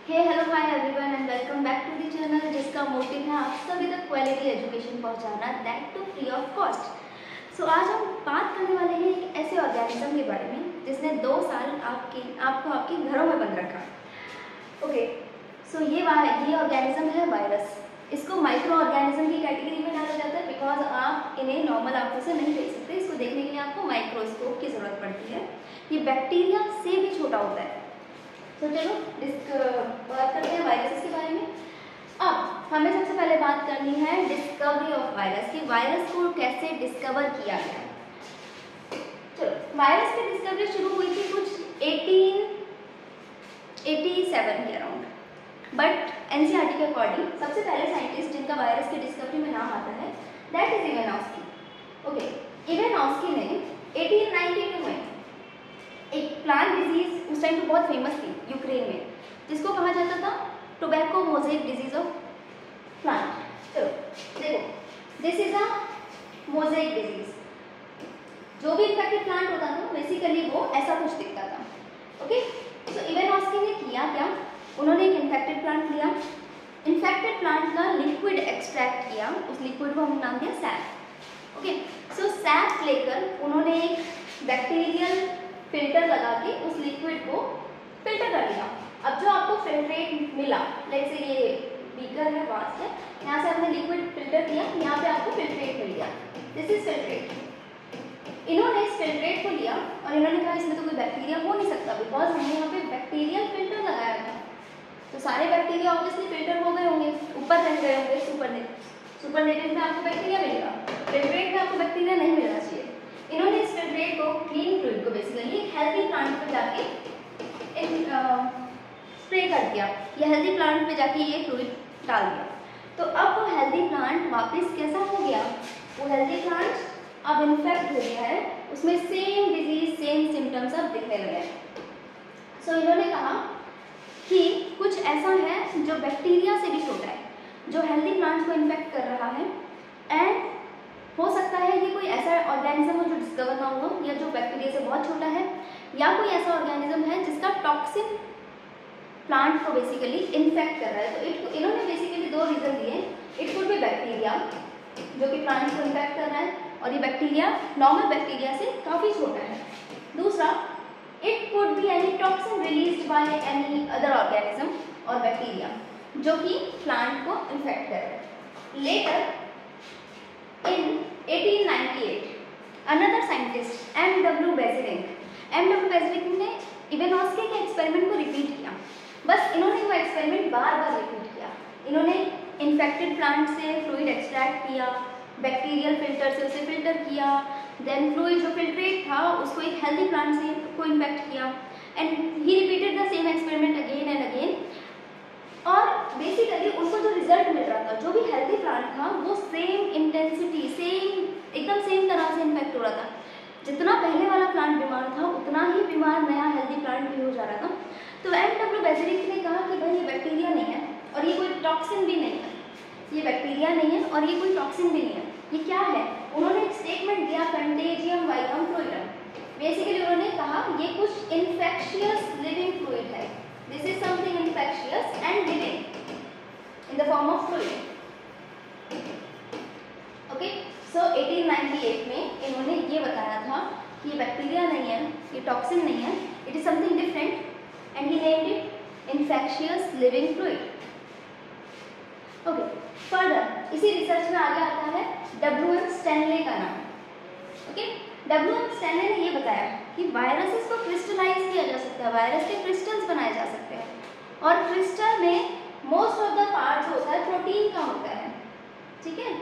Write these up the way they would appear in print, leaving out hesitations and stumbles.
Hey hello hi everyone and welcome back to the channel जिसका motive है आप सभी तक क्वालिटी एजुकेशन पहुंचाना, that to free of cost. So आज हम बात करने वाले हैं एक ऐसे ऑर्गेनिज्म के बारे में जिसने 2 साल आपको आपके घरों में बंद रखा। ओके, सो ये ऑर्गेनिज्म है वायरस। इसको माइक्रो ऑर्गेनिज्म की कैटेगरी में डाला जाता है बिकॉज आप इन्हें नॉर्मल आंखों से नहीं देख सकते। इसको देखने के लिए आपको माइक्रोस्कोप की ज़रूरत पड़ती है। ये बैक्टीरिया से भी छोटा होता है। तो चलो बात करते हैं वायरसेस के बारे में। अब हमें सबसे पहले बात करनी है डिस्कवरी ऑफ वायरस कि वायरस को कैसे डिस्कवर किया गया। चलो, वायरस की डिस्कवरी शुरू हुई थी कुछ 1887 के अराउंड, बट एनसीईआरटी के अकॉर्डिंग सबसे पहले साइंटिस्ट जिनका वायरस की डिस्कवरी में नाम आता है that is Ivanovsky. Okay, Ivanovsky ने 1892 में एक प्लांट डिजीज उस टाइम पे बहुत फेमस थी यूक्रेन में, जिसको कहा जाता था tobacco mosaic disease of plant. चलो देखो, this is a mosaic disease. जो भी इन्फेक्टेड प्लांट होता था बेसिकली वो ऐसा कुछ दिखता था। ओके, तो इवानोव्स्की ने किया क्या, उन्होंने एक इन्फेक्टेड प्लांट लिया, इन्फेक्टेड प्लांट का लिक्विड एक्सट्रैक्ट किया, उस लिक्विड को हम नाम दिया सैप। ओके, सो सैप लेकर उन्होंने एक बैक्टीरियल फिल्टर लगा के उस लिक्विड को फिल्टर कर लिया। अब जो आपको फिल्ट्रेट मिला, लाइक से ये बीकर है, वास्ट है, यहाँ से आपने लिक्विड फिल्टर किया, यहाँ पे आपको फिल्ट्रेट मिल गया। This is filtrate. इन्होंने इस फिल्ट्रेट को लिया और इन्होंने कहा इसमें तो कोई बैक्टीरिया हो नहीं सकता बिकॉज हमने यहाँ पे बैक्टीरियल फिल्टर लगाया था। तो सारे बैक्टीरिया ऑब्वियसली फिल्टर हो गए होंगे, ऊपर रह गए होंगे। सुपरनेटेड में आपको बैक्टीरिया मिलेगा, फिल्ट्रेट में आपको बैक्टीरिया नहीं मिलना चाहिए। इन्होंने इस फिल्ट्रेट को, क्लीन फ्लूइड को बेसिकली हेल्दी प्लांट पे जाके स्प्रे कर दिया, या हेल्दी प्लांट पे जाके ये फ्लूइड डाल दिया। तो अब वो हेल्दी प्लांट वापस कैसा हो गया, वो हेल्दी प्लांट अब इन्फेक्ट हो गया है, उसमें सेम डिजीज सेम सिम्टम्स अब दिखने लगे। सो इन्होंने कहा कि कुछ ऐसा है जो बैक्टीरिया से भी छोटा है, जो हेल्दी प्लांट्स को इन्फेक्ट कर रहा है, एंड हो सकता है ये कोई ऐसा ऑर्गेनिज्म हो जो डिस्कवर ना हुआ, या जो बैक्टीरिया से बहुत छोटा है, या कोई ऐसा ऑर्गेनिज्म है जिसका टॉक्सिन प्लांट को बेसिकली इन्फेक्ट कर रहा है। तो इन्होंने बेसिकली 2 रीजन दिए। इट कुड बी बैक्टीरिया जो कि प्लांट को इन्फेक्ट कर रहा है, और ये बैक्टीरिया नॉर्मल बैक्टीरिया से काफ़ी छोटा है। दूसरा, it could be any toxin released by any other organism और बैक्टीरिया जो कि प्लांट को इन्फेक्ट कर रहा है। Later in 1898 another scientist M.W. बेसिलिक ने इवानोव्स्की के एक्सपेरिमेंट को रिपीट किया। बस इन्होंने वो एक्सपेरिमेंट बार बार रिपीट किया। इन्होंने इन्फेक्टेड प्लांट से फ्लूइड एक्सट्रैक्ट किया, बैक्टीरियल फिल्टर से उसे फिल्टर किया, देन फ्लूइड जो फिल्ट्रेट था उसको एक हेल्दी प्लांट से को इन्फेक्ट किया, and he repeated the same experiment again and again. और बेसिकली उनको जो रिजल्ट मिल रहा था, जो भी हेल्दी प्लांट था वो सेम इंटेंसिटी, एकदम सेम तरह से इन्फेक्ट हो रहा था। जितना पहले वाला प्लांट बीमार था उतना ही बीमार नया हेल्दी प्लांट भी हो जा रहा था। तो M.W. बेसिलिक ने कहा कि भाई ये बैक्टीरिया नहीं है और ये कोई टॉक्सिन भी नहीं है, ये बैक्टीरिया नहीं है और ये कोई टॉक्सिन भी नहीं है, ये क्या है? उन्होंने एक स्टेटमेंट दिया, कंटेजियम वाइरम फ्लूइडम। बेसिकली उन्होंने कहा ये कुछ इन्फेक्शियस लिविंग फ्लूइड है। This is something infectious and living in the form of fluid. Okay, so 1898 में इन्होंने ये बताया था कि ये बैक्टीरिया नहीं है, ये टॉक्सिन नहीं है, it is something different, and he named it infectious living fluid. Okay, further इसी रिसर्च में आगे आता है W.M. स्टैनले का नाम। Okay, W.M. स्टैनले ने ये बताया कि वायरसेस को क्रिस्टलाइज किया जा सकता है, वायरस के क्रिस्टल्स बनाए जा सकते हैं, और क्रिस्टल में मोस्ट ऑफ द पार्ट होता है प्रोटीन का होता है। ठीक है,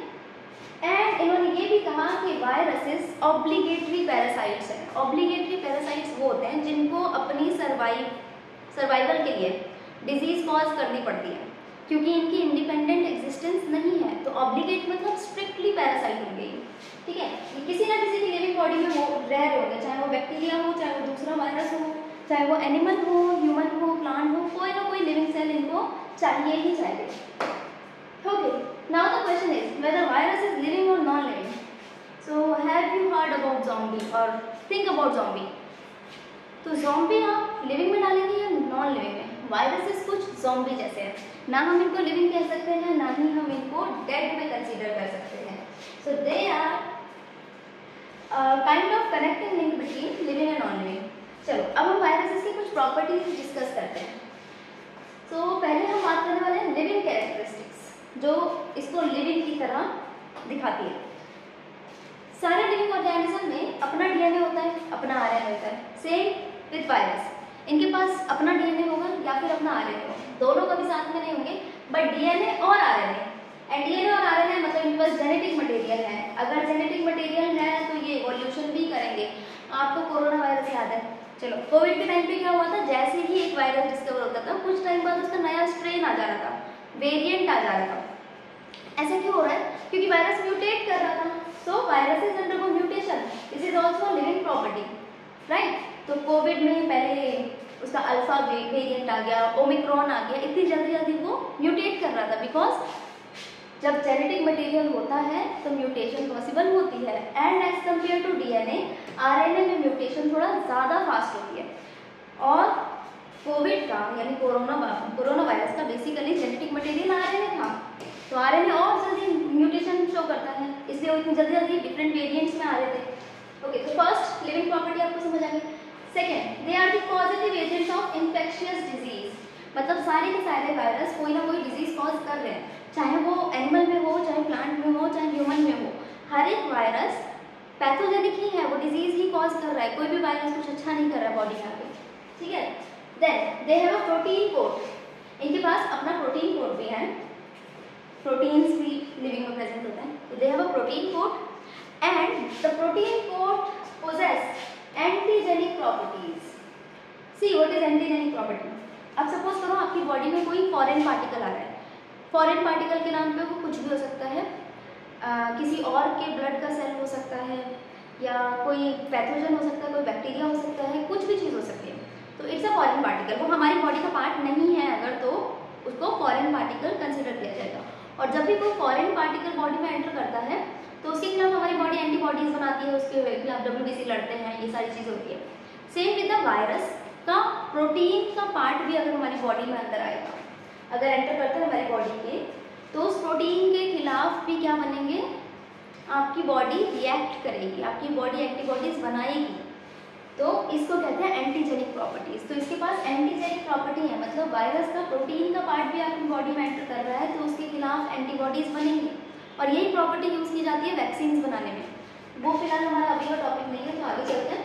एंड इन्होंने ये भी कहा कि वायरसेस ऑब्लिगेटरी पैरासाइट्स हैं। ऑब्लिगेटरी पैरासाइट्स वो होते हैं जिनको अपनी सर्वाइवल के लिए डिजीज कॉज करनी पड़ती है, क्योंकि इनकी इंडिपेंडेंट एग्जिस्टेंस नहीं है। तो ऑब्लिगेट मतलब स्ट्रिक्टली पैरासाइट होंगे। ठीक है, ये किसी ना किसी की लिविंग बॉडी में वो रह रहे होंगे, चाहे वो बैक्टीरिया हो, चाहे वो दूसरा वायरस हो, चाहे वो एनिमल हो, ह्यूमन हो, प्लांट हो, कोई ना कोई लिविंग सेल इनको चाहिए ही चाहिए। Okay, now the question is whether virus is living और non living. So have you heard about zombie और थिंक अबाउट ज़ॉम्बी। तो ज़ॉम्बी आप लिविंग में डालेंगे या नॉन लिविंग में? वायरसेस कुछ ज़ॉम्बी जैसे हैं, ना हम इनको लिविंग कह सकते हैं, ना ही हम इनको डेड में कंसीडर कर सकते हैं। So they are kind of connecting link between living and non living. चलो अब हम वायरसेस की कुछ प्रॉपर्टीज डिस्कस करते हैं। तो पहले हम बात करने वाले हैं लिविंग कैरेक्टरिस्टिक्स, जो इसको लिविंग की तरह दिखाती है। सारे लिविंग ऑर्गेनिज्म में अपना डीएनए होता है, अपना आरएनए होता है। सेम विद वायरस, इनके पास अपना डीएनए होगा या फिर अपना आरएनए होगा, दोनों कभी साथ में नहीं होंगे, बट डीएनए और आरएनए, एंड डीएनए और आरएनए मतलब इनके पास जेनेटिक मटेरियल है। अगर जेनेटिक मटेरियल है तो ये इवोल्यूशन भी करेंगे। आपको कोरोना वायरस याद है, चलो कोविड के टाइम पे क्या हुआ था, जैसे ही एक वायरस डिस्कवर होता था कुछ टाइम बाद उसका नया स्ट्रेन आ जा रहा था, वेरिएंट आ जा रहा था। ऐसा क्यों हो रहा है? क्योंकि वायरस म्यूटेट कर रहा था। सो viruses undergo mutation, this is also living property, right. तो कोविड में पहले उसका अल्फा वेरिएंट आ गया, ओमिक्रॉन आ गया, इतनी जल्दी जल्दी वो म्यूटेट कर रहा था, बिकॉज जब जेनेटिक मटेरियल होता है तो म्यूटेशन पॉसिबल होती है। And as compare to DNA, RNA में म्यूटेशन थोड़ा ज़्यादा फास्ट होती है। और कोविड का यानी कोरोना वायरस का बेसिकली जेनेटिक मटेरियल आरएनए था, तो आरएनए और जल्दी म्यूटेशन शो करता है, इसलिए वो इतनी जल्दी जल्दी डिफरेंट वेरिएंट्स में आ रहे थे। ओके, तो फर्स्ट लिविंग प्रॉपर्टी आपको समझ आ गई। Second, they are the positive agents of infectious disease, मतलब सारे के सारे वायरस कोई ना कोई डिजीज कॉज कर रहे हैं, चाहे वो एनिमल में हो, चाहे प्लांट में हो, चाहे ह्यूमन में हो। हर एक वायरस पैथोजेनिक ही है, वो डिजीज ही कॉज कर रहा है, कोई भी वायरस कुछ अच्छा नहीं कर रहा है बॉडी में आके, ठीक है। Then they have a protein code, इनके पास अपना प्रोटीन कोड भी है, प्रोटीन्स भी लिविंग में प्रेजेंट होते हैं, तो they have a protein code and the protein code possess antigenic properties. See what is antigenic property? अब सपोज करो आपकी बॉडी में कोई फॉरेन पार्टिकल आ रहा है, फॉरेन पार्टिकल के नाम पे वो कुछ भी हो सकता है, किसी और के ब्लड का सेल हो सकता है, या कोई पैथोजन हो सकता है, कोई बैक्टीरिया हो सकता है, कुछ भी चीज़ हो सकती है। तो इट्स अ फॉरेन पार्टिकल, वो हमारी बॉडी का पार्ट नहीं है अगर, तो उसको फॉरेन पार्टिकल कंसिडर किया जाएगा। और जब भी कोई फॉरेन पार्टिकल बॉडी में एंटर करता है तो उसके खिलाफ हमारी बॉडी एंटीबॉडीज बनाती है, उसके खिलाफ WBC लड़ते हैं, ये सारी चीज़ होती है। सेम विद द वायरस का प्रोटीन का पार्ट भी अगर हमारी बॉडी में अंदर आएगा, अगर एंटर करते हैं हमारी बॉडी के, तो उस प्रोटीन के खिलाफ भी क्या बनेंगे, आपकी बॉडी रिएक्ट करेगी, आपकी बॉडी एंटीबॉडीज बनाएगी, तो इसको कहते हैं एंटीजेनिक प्रॉपर्टीज। तो इसके पास एंटीजेनिक प्रॉपर्टी है, मतलब वायरस का प्रोटीन का पार्ट भी आपकी बॉडी में एंटर कर रहा है तो उसके खिलाफ एंटीबॉडीज बनेंगी, और यही प्रॉपर्टी यूज की जाती है वैक्सीन बनाने में। वो फिलहाल हमारा अभी का टॉपिक नहीं है, तो आगे चलते हैं।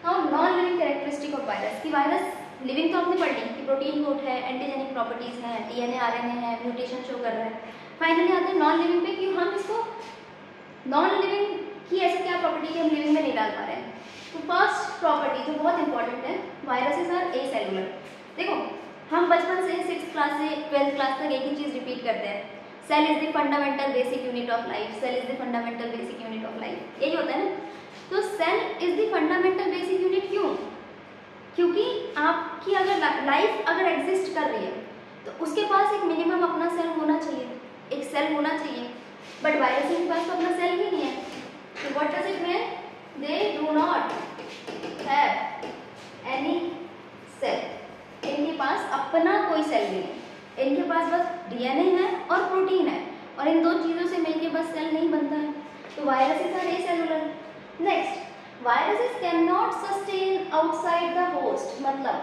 Now non living characteristic of virus, की वायरस लिविंग तो हमने पढ़ ली कि प्रोटीन कोड है, एंटीजेनिक प्रॉपर्टीज है, डीएनए आरएनए है, म्यूटेशन शो कर रहा है। फाइनली आते हैं नॉन लिविंग पे कि हम इसको नॉन लिविंग की ऐसे क्या प्रॉपर्टी कि हम लिविंग में नहीं डाल पा रहे हैं। तो फर्स्ट प्रॉपर्टी जो बहुत इंपॉर्टेंट है, वायरसेस आर एसेलुलर। देखो हम बचपन से 6th क्लास से 12th क्लास तक एक ही चीज़ रिपीट करते हैं, cell is the fundamental basic unit of life, cell is the fundamental basic unit of life, यही होता है ना। तो cell is the fundamental basic unit क्यों? क्योंकि आपकी अगर लाइफ अगर एग्जिस्ट कर रही है तो उसके पास एक मिनिमम अपना सेल होना चाहिए, एक सेल होना चाहिए, बट वायरस के पास तो अपना सेल ही नहीं है। तो what does it mean? They do not have any cell, इनके पास अपना कोई सेल नहीं है, इनके पास बस डीएनए है और प्रोटीन है, और इन दो चीज़ों से मिलके बस सेल नहीं बनता है। तो viruses are acellular. Next, viruses can not sustain outside the host, मतलब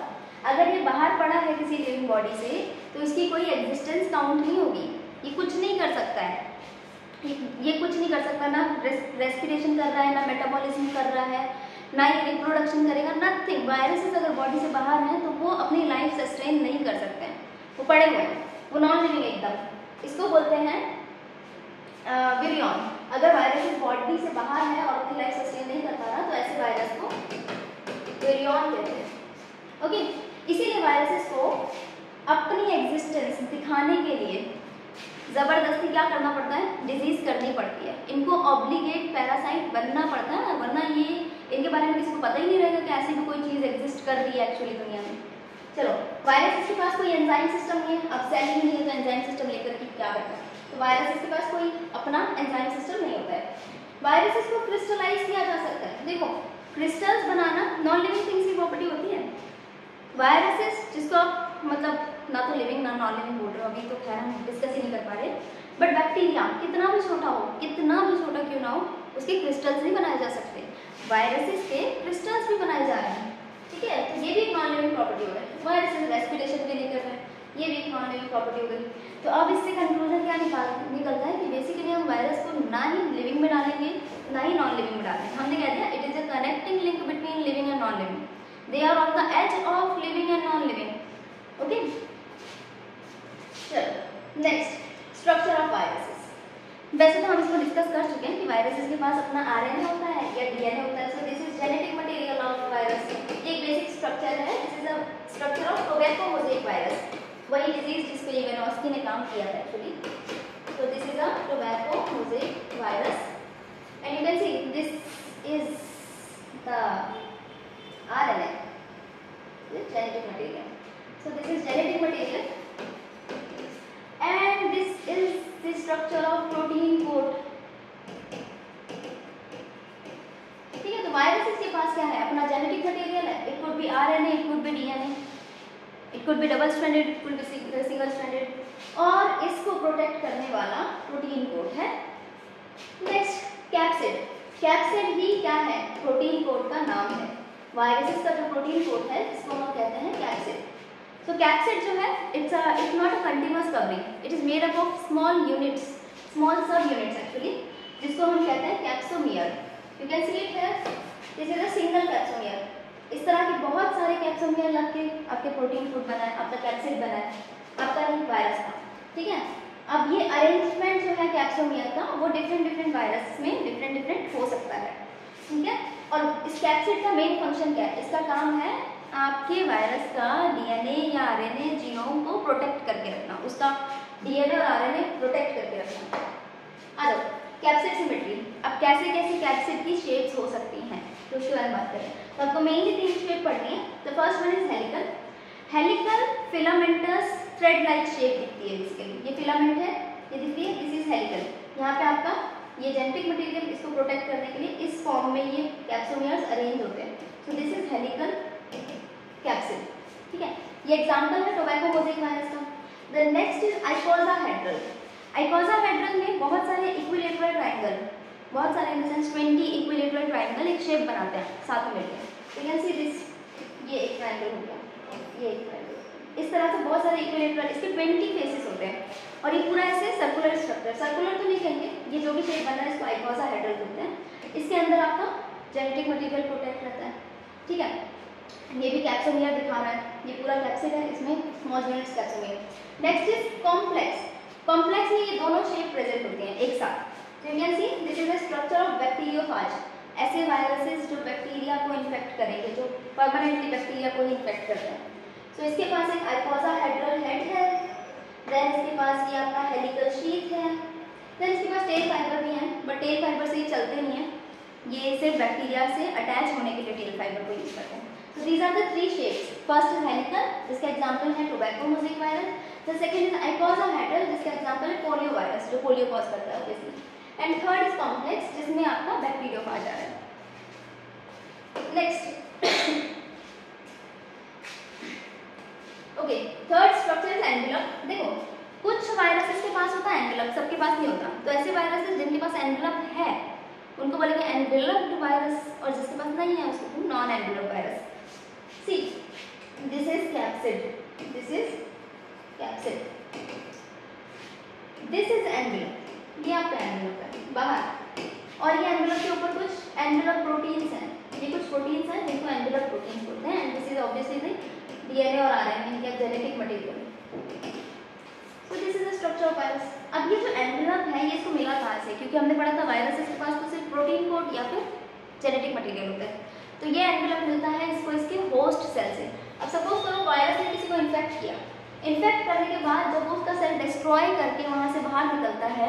अगर ये बाहर पड़ा है किसी लिविंग बॉडी से तो इसकी कोई एग्जिस्टेंस काउंट नहीं होगी, ये कुछ नहीं कर सकता है, ये कुछ नहीं कर सकता, ना रेस्पिरेशन कर रहा है, ना मेटाबॉलिज्म कर रहा है, ना ये रिप्रोडक्शन करेगा, नथिंग। वायरसेस अगर बॉडी से बाहर हैं तो वो अपनी लाइफ सस्टेन नहीं कर सकते हैं, वो पड़े हुए हैं, वो नॉन लिविंग एकदम। इसको बोलते हैं विरियन। अगर वायरस बॉडी से बाहर है और अपनी लाइफ सस्टेन नहीं कर पा रहा तो ऐसे वायरस को विरियन कहते हैं। ओके, इसीलिए वायरसेस को अपनी एग्जिस्टेंस दिखाने के लिए ज़बरदस्ती क्या करना पड़ता है, डिजीज करनी पड़ती है, इनको ऑब्लिगेट पैरासाइट बनना पड़ता है, वरना ये इनके बारे में किसी को पता ही नहीं रहेगा कि ऐसी भी कोई चीज़ एग्जिस्ट कर रही है एक्चुअली दुनिया में। चलो, वायरस के पास कोई एंजाइम सिस्टम नहीं है, अब सेल ही नहीं है तो एंजाइम सिस्टम लेकर के क्या करता है, तो वायरस के पास कोई अपना एंजाइम सिस्टम नहीं होता है। वायरसेस को क्रिस्टलाइज किया जा सकता है। देखो, क्रिस्टल्स बनाना नॉन लिविंग थिंग्स की प्रॉपर्टी होती है। वायरसेस जिसको आप मतलब ना तो लिविंग ना नॉन लिविंग बोल रहे हो, अभी तो खैर हम डिस्कस ही नहीं कर पा रहे, बट बैक्टीरिया कितना भी छोटा हो, कितना भी छोटा क्यों ना हो, उसके क्रिस्टल्स नहीं बनाए जा सकते। वायरसेस के क्रिस्टल्स भी बनाए जा रहे हैं, ठीक है। तो ये भी एक नॉन लिविंग प्रॉपर्टी हो गई। वायरसेस रेस्पिरेशन भी नहीं कर रहे हैं, ये भी एक नॉन लिविंग प्रॉपर्टी हो गई। तो अब इससे कंक्लूजन क्या निकलता है कि बेसिकली हम वायरस को ना ही लिविंग में डालेंगे ना ही नॉन लिविंग में डालेंगे। हमने कह दिया it is a connecting link between living and non living, they are on the edge of living and non living. Okay, चलो नेक्स्ट, स्ट्रक्चर ऑफ वायरसेस। वैसे तो हम इसको डिस्कस कर चुके हैं कि वायरसेस के पास अपना आरएनए होता है या डीएनए होता है। सो this is genetic material of virus. एक बेसिक स्ट्रक्चर है, this is a structure of tobacco mosaic virus, वही डिजीज जिस पे इवानोस्की ने काम किया था actually. So this is a tobacco mosaic virus, and you can see this is the RNA, the genetic material. So this is genetic material, and this is the structure of protein coat. ठीक है, तो viruses के पास क्या है, अपना genetic material है। It could B RNA, it could B DNA, it could B double stranded, it could B single stranded, और इसको प्रोटेक्ट करने वाला प्रोटीन कोट है। Next, capsid. कैप्सिड ही क्या है, प्रोटीन कोट का नाम है। वायरसेस का जो प्रोटीन कोट है इसको हम कहते हैं कैप्सिड। सो कैप्सिड जो है it's not a continuous covering, it is made up of small units, small सब यूनिट्स एक्चुअली, जिसको हम कहते हैं capsomere. You can see it here, this is a single capsomere. इस तरह के बहुत सारे कैप्सोमियर लग के आपके प्रोटीन कोट बना है, आपका कैप्सिड बना है, आपका नहीं वायरस का, ठीक है। अब ये अरेंजमेंट जो है कैप्सोमियर का वो डिफरेंट वायरस में डिफरेंट हो सकता है, ठीक है। और इस कैप्सिड का मेन फंक्शन क्या है, इसका काम है आपके वायरस का डीएनए या आरएनए जीनोम को प्रोटेक्ट करके रखना, उसका डीएनए और आरएनए प्रोटेक्ट करके रखना। आ जाओ कैप्सिड सिमेट्री। अब कैसे कैसे कैप्सिड की शेप्स हो सकती हैं तो उसके बारे में बात करें। तो आपको मेनली 3 शेप पढ़नी है। The first one is helical. Helical filamentous thread like shape दिखती है इसके लिए, ये फिलामेंट है, ये दिखती है, दिस इज हेलिकल। यहाँ पे आपका ये जेनेटिक मटेरियल इसको प्रोटेक्ट करने के लिए इस फॉर्म में ये कैप्सोमियर्स अरेंज होते हैं। सो दिस इज हेलिकल कैप्सिड, ठीक है। ये एग्जांपल है टोबैको मोज़ेक वायरस का। The next is आइकोसाहेड्रल। आइकोसाहेड्रल में बहुत सारे इक्विलेटरल ट्रायंगल, बहुत सारे in the sense 20 equilateral triangle एक शेप बनाते हैं साथ में मिलकर। तो यू कैन सी दिस, ये एक ट्रायंगल हो गया, ये एक ट्रायंगल, इस तरह से बहुत सारे इक्विलेटरल, इसके 20 फेसेस होते हैं और ये पूरा ऐसे सर्कुलर स्ट्रक्चर, सर्कुलर तो नहीं कहेंगे, ये जो भी शेप बना है इसको आइकोसाहेड्रल बोलते हैं। इसके अंदर आपका जेनेटिक मटेरियल प्रोटेक्ट रहता है, ठीक है। ये भी कैप्सोमियर दिखा रहा है, ये पूरा कैप्सिड है, इसमें small units capsomere. Next is complex. Complex में ये दोनों शेप प्रेजेंट होते हैं एक साथ। तो you can see this is the structure of bacteriophage. ऐसे वायरसेस जो बैक्टीरिया को इन्फेक्ट करेंगे, जो परमानेंटली बैक्टीरिया को इन्फेक्ट करते हैं। सो इसके पास एक आइकोसाहेड्रल हेड है, देन इसके पास ये आपका हेलिकल शीथ है, देन इसके पास टेल फाइबर भी है, बट टेल फाइबर से ये चलते नहीं है, ये सिर्फ बैक्टीरिया से अटैच होने के लिए टेल फाइबर को यूज करते हैं। So these are the 3 shapes. First is helical, जिसका एग्जांपल है tobacco mosaic virus. The second is आइकोसाहेड्रल, जिसका एग्जांपल है पोलियो वायरस, जो पोलियो कॉज करता है obviously. And third is complex, जिसमें आपका बैक्टीरियोफाज आ रहा है। Next, okay, third structure is envelope. देखो कुछ वायरसेस के पास होता है एनवेलप, सबके पास नहीं होता। तो ऐसे वायरसेस जिनके पास एनवेलप है उनको बोलेंगे एनवेलप्ड वायरस, और जिसके पास नहीं है उसको non envelope virus. See, this is capsid. This is capsid. This is envelope. ये आपका envelope है बाहर, और ये envelope के ऊपर कुछ envelope proteins हैं। ये कुछ proteins हैं जिनको envelope proteins बोलते हैं। And this is obviously the DNA और RNA या genetic material. So this is the structure of virus. अब ये जो envelope है ये इसको मिला कहाँ से? क्योंकि हमने पढ़ा था वायरसेस के पास तो सिर्फ प्रोटीन कोड या फिर जेनेटिक मटेरियल होता है। तो ये एनवेलप मिलता है इसको इसके होस्ट सेल से। अब सपोज करो वायरस ने किसी को इन्फेक्ट किया, इन्फेक्ट करने के बाद जब वो उसका सेल डिस्ट्रॉय करके वहाँ से बाहर निकलता है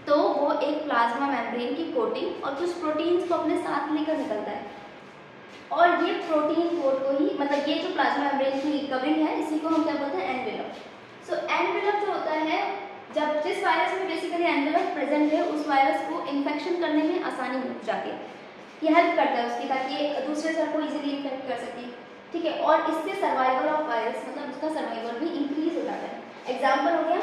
तो वो एक प्लाज्मा मेम्ब्रेन की कोटिंग और कुछ प्रोटीन्स को अपने साथ लेकर निकलता है, और ये प्रोटीन कोट को ही, मतलब ये जो प्लाज्मा मेम्ब्रेन की कवरिंग है इसी को हम क्या बोलते हैं एनवेलप। सो एनवेलप जो होता है, जब जिस वायरस में बेसिकली एनवेलप प्रेजेंट है उस वायरस को इन्फेक्शन करने में आसानी हो जाती है, ये हेल्प करता है उसकी, ताकि दूसरे सेल को इजीली इन्फेक्ट कर सके। ठीक है, और इससे सर्वाइवल ऑफ वायरस मतलब उसका सर्वाइवल भी इंक्रीज हो जाता है। एग्जाम्पल हो गया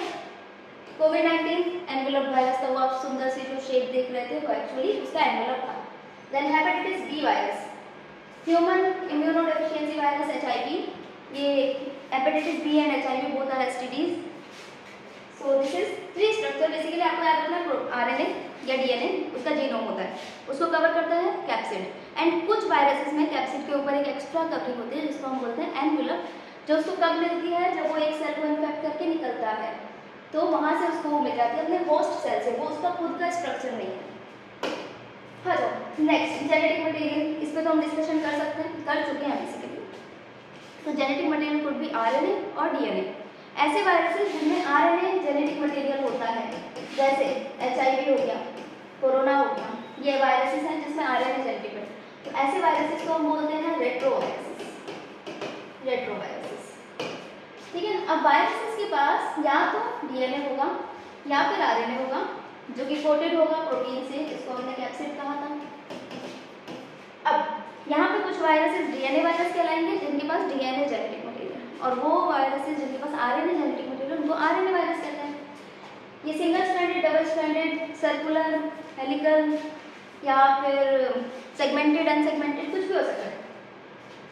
कोविड-19 एनवेलप वायरस का, वो आप सुंदर सी जो शेप देख रहे थे वो एक्चुअली उसका एनवेलप था। Then hepatitis b virus, human immunodeficiency virus HIV, ये hepatitis b and HIV both are STDs। So this is three structure. Basically आपको याद रखना है RNA या DNA उसका जीनोम होता है, उसको कवर करता है कैप्सिड, एंड कुछ वायरसेस में कैप्सिड के ऊपर एक एक्स्ट्रा कवरिंग होती है जिसको हम बोलते हैं एनवेलप, जो उसको कब मिलती है जब वो एक सेल को इन्फेक्ट करके निकलता है तो वहाँ से उसको वो मिल जाती है अपने होस्ट सेल से, वो उसका खुद का स्ट्रक्चर नहीं है। हाँ जाओ नेक्स्ट जेनेटिक मटेरियल, इस पर तो हम डिस्कशन कर सकते हैं, कर चुके हैं बेसिकली। तो जेनेटिक मटेरियल कुड भी RNA और DNA। ऐसे वायरसेस जिनमें RNA जेनेटिक मटेरियल होता है जैसे HIV हो गया, कोरोना हो गया, ये वायरसेस हैं जिसमें RNA जेनेटिक है, तो ऐसे वायरसेस को हम बोलते हैं रेट्रोवायरसेस, रेट्रोवायरसेस। ठीक है, अब वायरसेस के पास या तो DNA होगा या फिर RNA होगा जो कि कोटेड होगा प्रोटीन से, इसको हमने कैप्सिड कहा था। अब यहाँ पे कुछ वायरसेस DNA वायरस कहलाएंगे जिनके पास DNA जेनेटिक मटेरियल, और वो वायरसेस जिनके पास RNA जेनेटिक मटेरियल उनको RNA वायरस कहते हैं। ये single stranded, double stranded, circular, helical या फिर सेगमेंटेड, अनसेगमेंटेड, कुछ भी हो सकता है।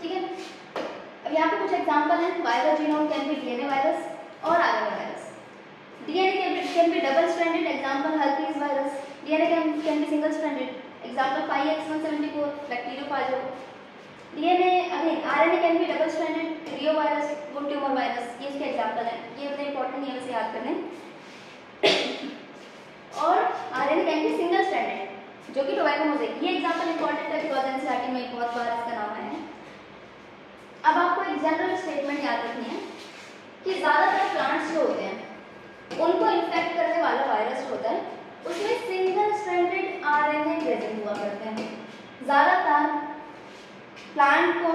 ठीक है, अब यहाँ पे कुछ एग्जांपल हैं। Viral genome can be DNA virus और RNA virus. DNA can be double stranded, example herpes virus. DNA can be single stranded, example 5X174 bacteriophage. DNA again RNA can be double stranded, reovirus, good tumor virus, ये इसके example हैं, ये इतने important नहीं है वैसे याद करने। और RNA can be single stranded जो कि टोबैको मोज़ेक, ये एग्जाम्पल इंपॉर्टेंट है बिकॉज एनसीईआरटी में बहुत बार इसका नाम आया है। अब आपको एक जनरल स्टेटमेंट याद रखनी है कि ज़्यादातर प्लांट्स जो होते हैं उनको इन्फेक्ट करने वाला वायरस होता है उसमें सिंगल स्ट्रैंडेड RNA प्रेजेंट हुआ करते हैं। ज़्यादातर प्लांट को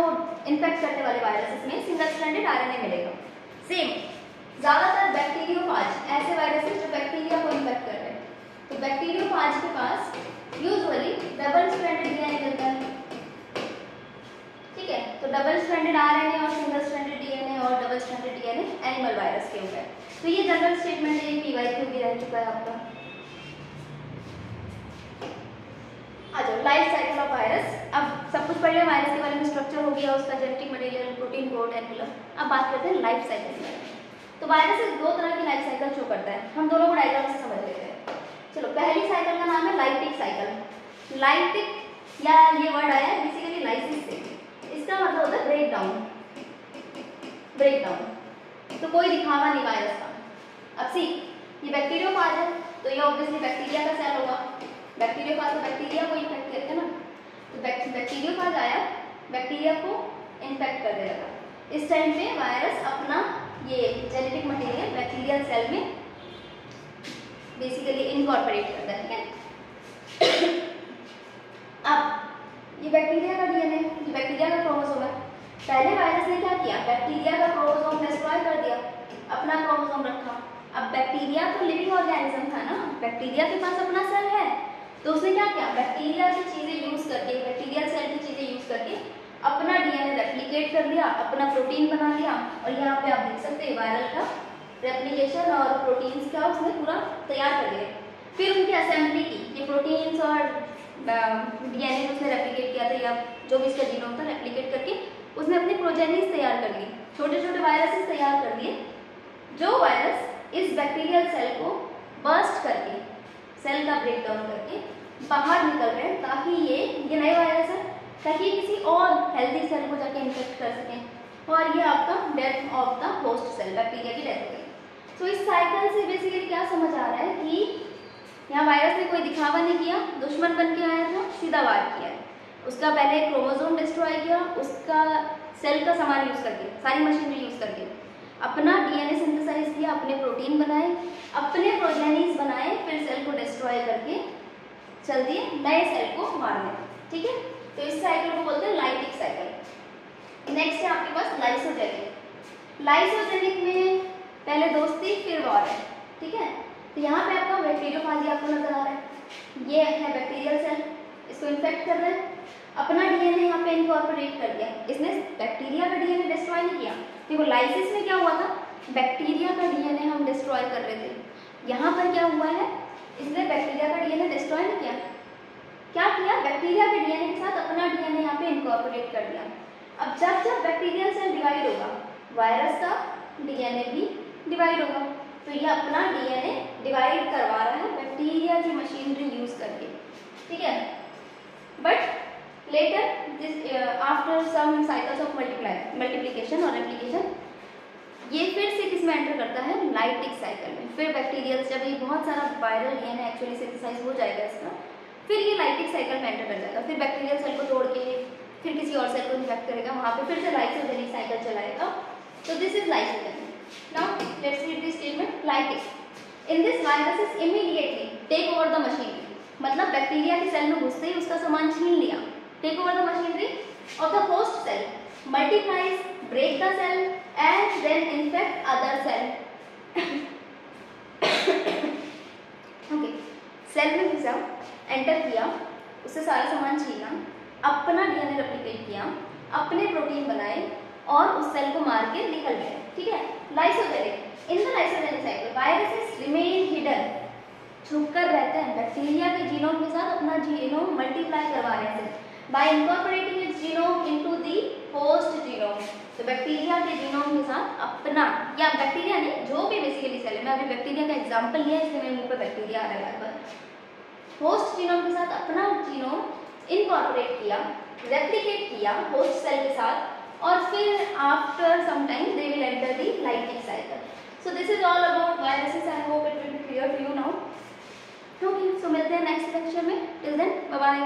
इन्फेक्ट करने वाले वायरसेस में सिंगल स्ट्रैंडेड RNA मिलेगा। सेम ज़्यादातर बैक्टीरियोफाज, ऐसे वायरसेस जो बैक्टीरिया को इन्फेक्ट कर रहे हैं, तो बैक्टीरियोफाज के पास यूजुअली डबल स्ट्रैंडेड DNA मिलता है। ठीक है, तो डबल स्ट्रैंडेड RNA और सिंगल स्ट्रैंडेड DNA और double stranded DNA animal virus के ऊपर। तो ये जनरल स्टेटमेंट है, ये PYQ भी रह चुका है आपका। आ जाओ लाइफ साइकिल ऑफ वायरस। अब सब कुछ पढ़ लिया वायरस के बारे में, स्ट्रक्चर हो गया उसका, genetic material, protein code, envelope. अब बात करते हैं लाइफ साइकिल की। तो वायरस दो तरह की लाइफ साइकिल शो करता है, हम दोनों को डायग्राम से समझ लेते हैं। चलो पहली साइकिल का नाम है लाइटिक साइकिल। लाइटिक या ये वर्ड आया है बेसिकली लाइसिस से, इसका मतलब होता है ब्रेक डाउन, ब्रेक डाउन। तो कोई दिखावा नहीं वायरस का। अब सी ये बैक्टीरियोफाज है तो ये ऑब्वियसली बैक्टीरिया का सेल होगा, बैक्टीरियोफाज तो बैक्टीरिया को इन्फेक्ट करते हैं ना, तो बैक्टीरियोफाज आया बैक्टीरिया को इन्फेक्ट करने लगा। इस टाइम पे वायरस अपना ये जेनेटिक मटेरियल बैक्टीरियल सेल में बेसिकली इनकॉर्पोरेट करता है। ठीक है, अब ये बैक्टीरिया का DNA, ये बैक्टीरिया का क्रोमोसोम है। पहले वायरस ने क्या किया, बैक्टीरिया का क्रोमोसोम डिस्ट्रॉय कर दिया, अपना क्रोमोसोम रखा। अब बैक्टीरिया तो लिविंग ऑर्गेनिज्म था ना, बैक्टीरिया के पास अपना सेल है, तो उसने क्या किया, बैक्टीरिया की चीजें यूज करके, बैक्टीरियल सेल की चीजें यूज करके अपना DNA रेप्लिकेट कर लिया, अपना प्रोटीन बना लिया। और यहाँ पे आप देख सकते हैं वायरल का रेप्लिकेशन और प्रोटीन्स का उसने पूरा तैयार कर लिया। फिर उनकी असेंबली की, ये प्रोटीन्स और DNA उसने रेप्लिकेट किया था या जो भी इसका जीनोम था रेप्लिकेट करके उसने अपनी प्रोजेनीज तैयार कर ली, छोटे छोटे वायरसेस तैयार कर दिए, जो वायरस इस बैक्टीरियल सेल को बर्स्ट करके, सेल का ब्रेक डाउन करके बाहर निकल रहे हैं ताकि ये नए वायरस है, ताकि किसी और हेल्दी सेल को जाके इन्फेक्ट कर सकें और ये आपका death of the host cell, bacteria की डेथ हो गई। तो इस साइकिल से बेसिकली क्या समझ आ रहा है कि यहाँ वायरस ने कोई दिखावा नहीं किया, दुश्मन बन के आया था, सीधा वार किया है। उसका पहले क्रोमोसोम डिस्ट्रॉय किया, उसका सेल का सामान यूज करके, सारी मशीनरी यूज करके अपना DNA सिंथेसाइज किया, अपने प्रोटीन बनाए, अपने प्रोजेनीज बनाए, फिर सेल को डिस्ट्रॉय करके चल दिए नए सेल को मारने। ठीक है, तो इस साइकिल को बोलते हैं लाइटिक साइकिल। नेक्स्ट है आपके पास लाइसोजेनिक। लाइसोजेनिक में पहले दोस्ती फिर वॉर है। ठीक है, तो यहाँ पे आपका बैक्टीरियोफाजी आपको नजर आ रहा है, ये है बैक्टीरियल सेल, इसको इन्फेक्ट कर रहे हैं। अपना डीएनए यहाँ पे इनकॉर्पोरेट कर दिया। इसने बैक्टीरिया का डीएनए डिस्ट्रॉय नहीं किया। देखो लाइसिस में क्या हुआ था, बैक्टीरिया का डीएनए हम डिस्ट्रॉय कर रहे थे। यहाँ पर क्या हुआ है, इसने बैक्टीरिया का डीएनए डिस्ट्रॉय नहीं किया, क्या किया, बैक्टीरिया के डीएनए के साथ अपना डीएनए यहाँ पे इनकॉर्पोरेट कर दिया। अब जब जब बैक्टीरियल सेल डिवाइड होगा, वायरस का डीएनए भी डिवाइड होगा। तो ये अपना डीएनए डिवाइड करवा रहा है बैक्टीरिया की मशीनरी यूज करके, ठीक है। But later this after some cycles of multiplication और रेप्लिकेशन, ये फिर से किस में एंटर करता है, लाइटिक साइकिल में। फिर बैक्टीरियल, जब ये बहुत सारा वायरल डीएनए एक्चुअली सिंथेसाइज हो जाएगा इसका, फिर ये लाइटिक साइकिल में एंटर कर जाएगा। फिर बैक्टीरियल सेल को तोड़ के फिर किसी और सेल को इन्फेक्ट करेगा, वहाँ पे फिर से लाइसोजेनिक साइकिल चलाएगा। तो this is lysogenic. Now let's read this statement, lytic in this viruses immediately take over the machinery, मतलब बैक्टीरिया के सेल में घुसते ही उसका सामान छीन लिया। Take over the machinery of the host cell, multiplies, break the cell and then infect other cell. Okay, cell में घुसा, एंटर किया, उससे सारा सामान छीना, अपना डीएनए रेप्लिकेट किया, अपने प्रोटीन बनाए और उस सेल को मार के निकल गए, ठीक है। Lysogenic, in the lysogenic cycle viruses remain hidden, छुपकर रहते हैं, बैक्टीरिया के जीनोम के साथ अपना जीनोम मल्टीप्लाई करवा रहे हैं bye incorporating it's genome into the host genome. तो बैक्टीरिया के जीनोम के साथ अपना, या बैक्टीरिया नहीं, जो भी बेसिकली सेल है, मैं अभी बैक्टीरिया का एग्जांपल लिया इसलिए मेरे मुंह पे बैक्टीरिया आ रहा है पर होस्ट जीनोम के साथ अपना जीनोम इनकॉर्पोरेट किया, रेप्लिकेट किया होस्ट सेल के साथ, और फिर after some time they will enter the lytic cycle. So this is all about viruses. I hope it will be clear to you now. Okay, so मिलते हैं next lecture में। Till then bye bye.